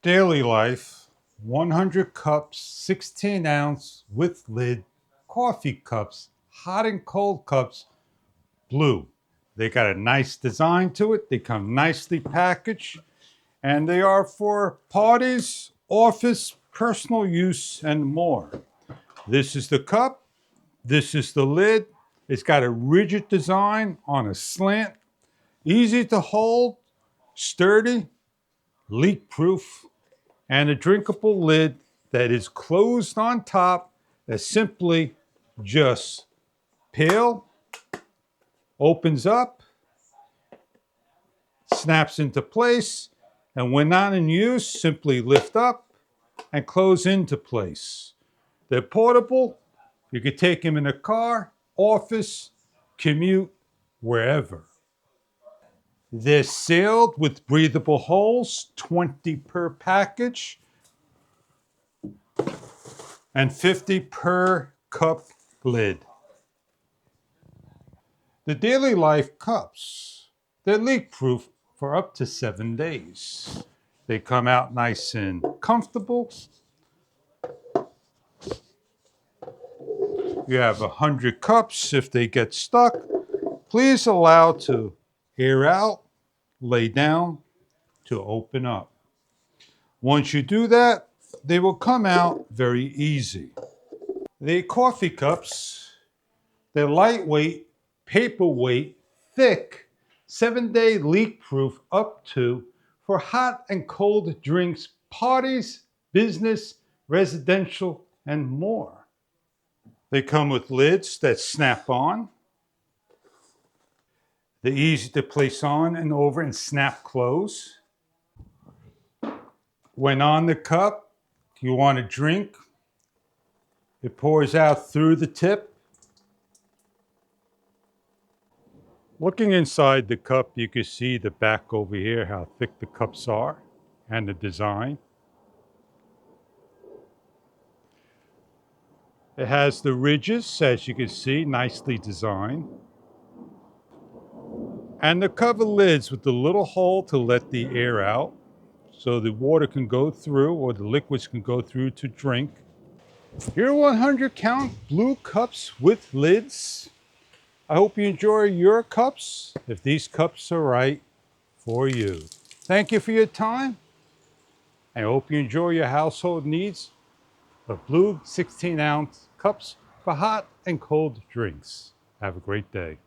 Daily Life 100 cups, 16 ounce with lid, coffee cups, hot and cold cups, blue. They got a nice design to it. They come nicely packaged and they are for parties, office, personal use, and more. This is the cup. This is the lid. It's got a rigid design on a slant, easy to hold, sturdy, leak proof, and a drinkable lid that is closed on top that simply just peel, opens up, snaps into place, and when not in use, simply lift up and close into place. They're portable. You could take them in a car, office, commute, wherever. They're sealed with breathable holes, 20 per package, and 50 per cup lid. The Daily Life cups, they're leak proof for up to 7 days. They come out nice and comfortable. You have 100 cups. If they get stuck, please allow to air out, lay down, to open up. Once you do that, they will come out very easy. The coffee cups, they're lightweight, paperweight, thick, 7-day leak proof up to for hot and cold drinks, parties, business, residential, and more. They come with lids that snap on. They're easy to place on and over and snap close. When on the cup, you want a drink, it pours out through the tip. Looking inside the cup, you can see the back over here, how thick the cups are and the design. It has the ridges, as you can see, nicely designed. And the cover lids with the little hole to let the air out so the water can go through or the liquids can go through to drink. Your 100 count blue cups with lids. I hope you enjoy your cups, if these cups are right for you. Thank you for your time. I hope you enjoy your household needs of blue 16 ounce cups for hot and cold drinks. Have a great day.